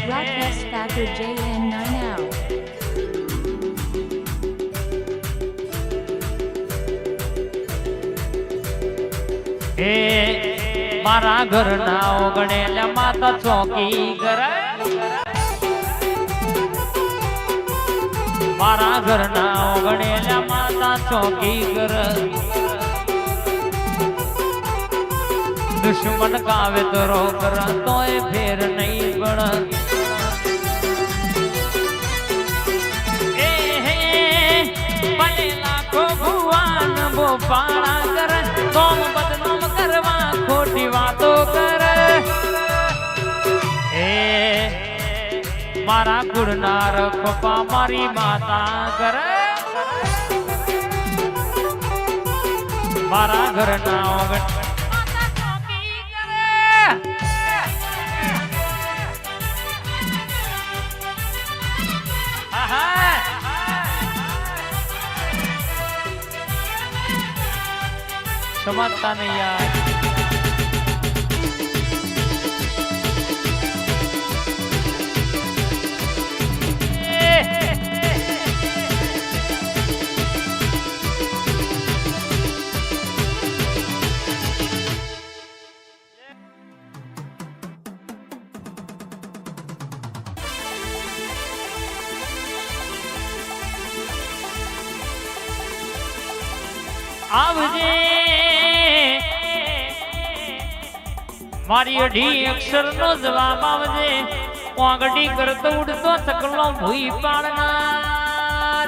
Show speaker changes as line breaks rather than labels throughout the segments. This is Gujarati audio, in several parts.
Broadcast Factor JN9 now.
એ મારા ઘરના ઓગણેલા માતા ચોકી કરે, મારા ઘરના ઓગણેલા માતા ચોકી કરે. દુશ્મન કાવે તો રોકર તોય ફેર નહીં પણ એ હે ભલે લાખો ભુવાન બોપાળા કરે કોમ બદનામ કરવા ખોટી વાતો કરે. એ મારા ગુણનાર પપ્પા મારી માતા કરે, મારા ઘરના ઓગણ समझता नहीं यार. आवजे मारी अढ़ी अक्षर नो जवाब आवजे वागड़ी करतो उड़तो सकलो भूई पाड़नार.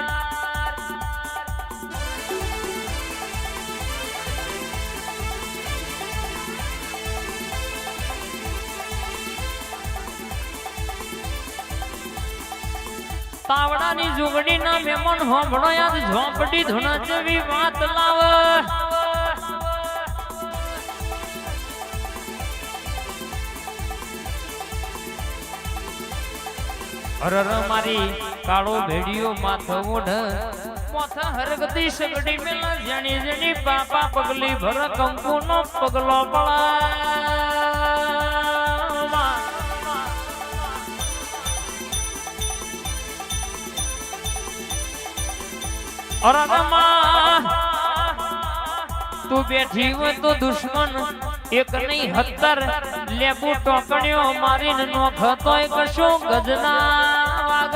तावड़ानी जुगड़ी ना मेमन होंभड़ो याद झोंपड़ी धुना चवी बात लाव. अरर मारी काळो भेड़ियो माथो ओढ़ मोथा हरगती सगड़ी मेला जणी जणी पापा पगली भर कंकु नो पगलो पड़ा. और तू बैठी हो तो दुश्मन एक नहीं 70 लेबू टोकड़ियों मारी नोख तो एक शो गजना वाग.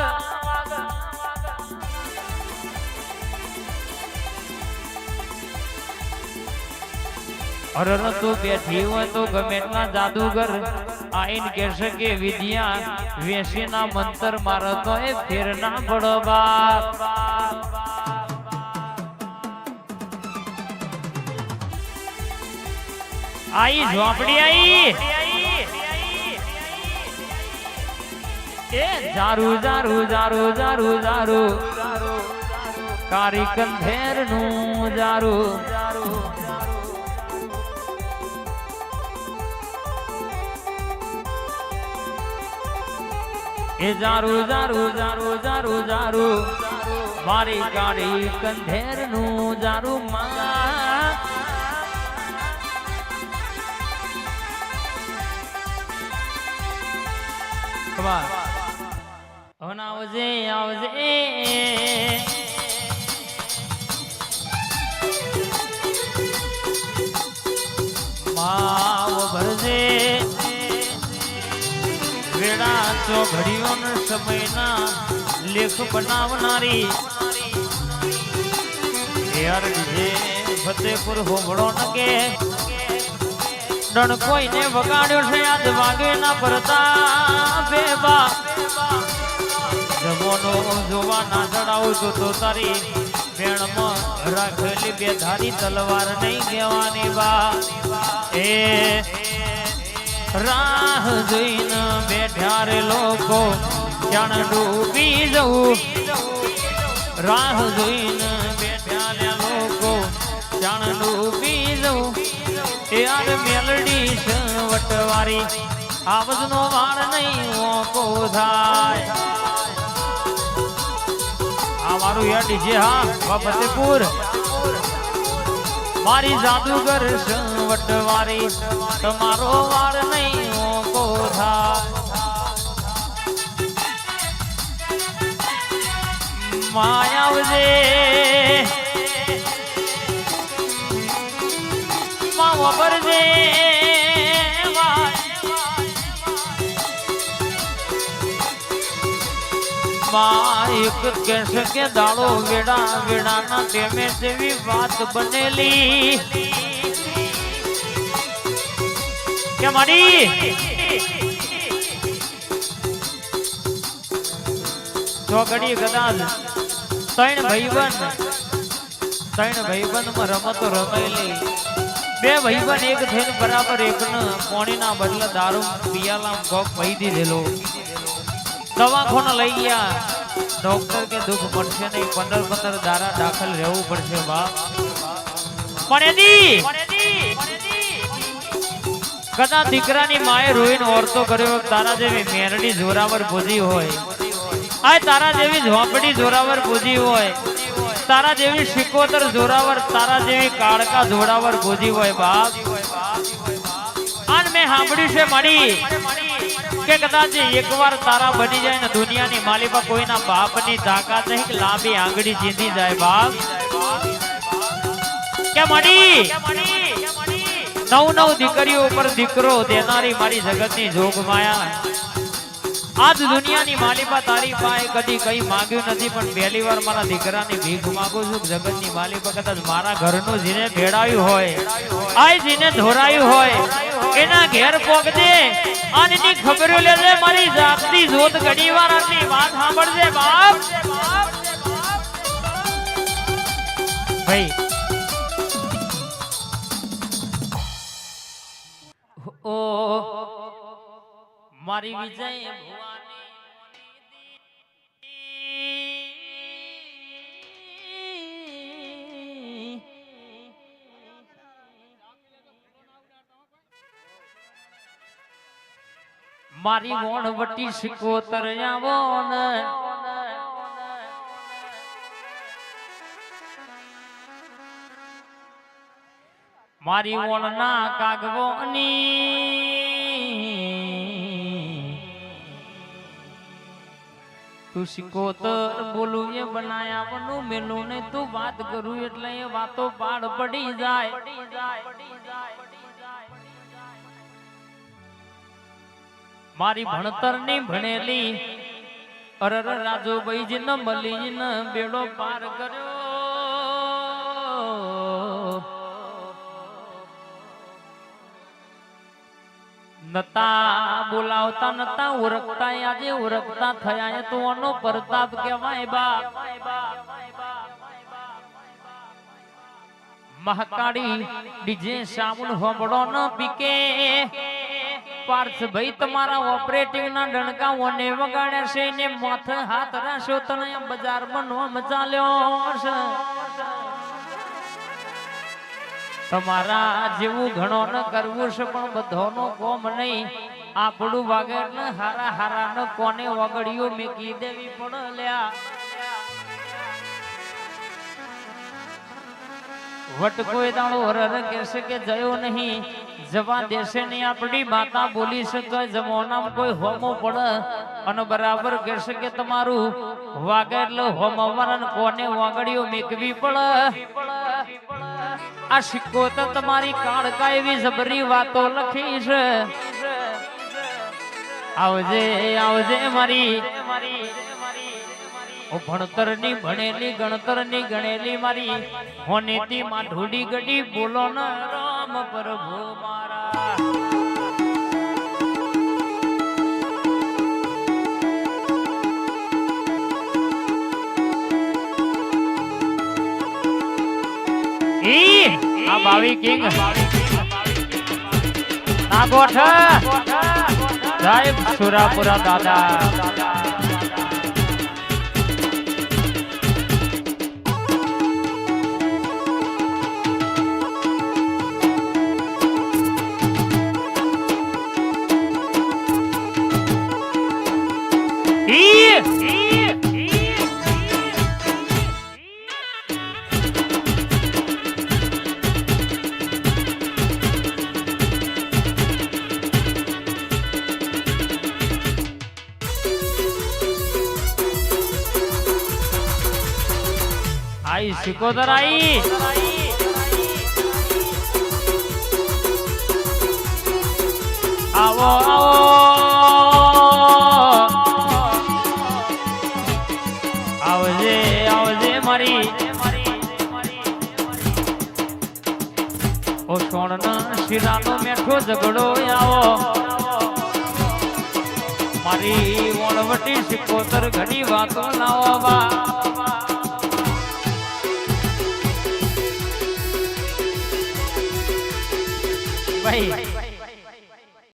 और तू बैठी हो तो गमेटला जादूगर आइन कह सके विद्या वेशी ना मंत्र मारो तो फिर ना पड़ो बाप. आई झोपड़ी आई ए जारू जारू जारू जारू जारू कारी कंधेर नू जारू. ए जारू जारू जारू जारू जारू मारी कारी कंधेर नू जारू मां. आवजे आवजे माव भरजे वेड़ा चो घड़ियों न समयना लेख बनावनारी. यार जे फतेहपुर होमड़ो न के डण कोई ने वगाड़्यो छे आज वागे ना परता बेबा. जमोनो जोवा ना चढ़ाऊ तो तारी भेण में राखेली बेधारी तलवार नहीं गेवानी बा. ए राह जोईने बैठा रे लोको जाण डूबी जाऊं. राह जोईने बैठा रे लोको जाण डूबी जाऊं. यार मेलडी वटवारी आवज नो वाण नहीं को थाय. हमारू या डीजे हाँ फतेहपुर मारी जादूगर वटवारी तुम्हारो वार नहीं को थाय. માયા આવજે માં વબરજે માં એક કહેશે કે દાડો વેડા વેડાના ટેમે જેવી વાત બનેલી કે મારી ચોકડી કદાચ ત્રણ ભાઈબંધ માં રમતો રમેલી બે ભાઈબંધ એક થઈને બરાબર એકને પાણીના બદલે દારૂ પિયાલા કોક પહી દીધેલો દવાખાને લઈ ગયા ડોક્ટર કે દુઃખ મળશે નહીં 15 દારા દાખલ રહેવું પડશે બાપ પણ કદાચ દીકરાની માએ રોઈને ઓરતો કર્યો તારા જેવી મેરડી જોરાવર ભૂજી હોય આ તારા જેવી ઝોપડી જોરાવર ભૂજી હોય તારા જેવી શિકોતર જોરાવર તારા જેવી કાળકા જોરાવર ભૂજી હોય બાપ આન મેં સાંભળ્યું છે માડી કે કદાચ એકવાર તારા બની જાય ને દુનિયાની માલિકા કોઈના બાપની તાકાત નહીં કે લાંબી આંગળી ચીંધી જાય બાપ કે માડી નવ દીકરીઓ ઉપર દીકરો દેનારી મારી જગતની જોગ માયા આજ દુનિયાની માલિકા તારી પાસે કદી કઈ માંગ્યું નથી પણ પહેલી વાર મારા દીકરાની ભીખ માંગુ છું જગતની માલિકા કદાચ મારા ઘરનું જેને ભેડાયું હોય આ જેને ધોરાયું હોય એના ઘેર પોગજે આની ખબર લેજે મારી જાતની જોત ઘણીવાર આટલી વાત સાંભળજે બાપ ભાઈ ઓ મારી વિજય મારી મોણ વટી શિકોતર આવો ને મારી મોણ ના કાગવોની તું શિકોતર બોલું એ બનાયા બનું મેલું ને તું વાત કરું એટલે એ વાતો પાડ પડી જાય મારી ભણતર ની ભણેલી અરર રાજુભાઈ જ ન મળી ન બેડો પાર કર્યો નતા બોલાવતા નતા ઓળખતા આજે ઓળખતા થયા તો આનો પ્રતાપ કહેવાય બાપ મહાકાળી ડીજે સામુન હોબળો ન પીકે પાર્થ ભાઈ તમારા ઓપરેટિંગ ના ડણકાઓને વગાડ્યા છે ને માથ હાથ રાશો તને બજાર બનવા મચાલ્યો છે તમારા જેવું ઘણો ન કરવું છે પણ બધોનો કોમ નહીં આપણું વાગર ને હારા હારા ન કોને વગડ્યો મેકી દેવી પણ લ્યા વટ કોઈ દાડો હરર કહેશે કે જયો નહીં જવા દેશે નહીં આપણી માતા બોલી છે તો જમોનામાં કોઈ હોમો પડે અને બરાબર કહેશે કે તમારું વાગર લો હોમવરણ કોને વાગડ્યો મેકવી પડે આ સિક્કો તો તમારી કાળકા એવી જબરી વાતો લખી છે આવજે આવજે મારી ભણતર ની ભણેલી ગણતર ની ગણેલી મારી હોનેતી માં ઢોડી ગડી બોલો ન રામ પ્રભુ મારા આ બાવી કિંગ ના ગોઠ સાહેબ સુરાપુરા દાદા આઈ સિકોદર આઈ આવો આવો આવજે આવજે મારી ઓ સોણના શિરાનો મેઠો ઝઘડો આવો મારી વણવટી સિકોતર ઘણી વાતો લાવો બા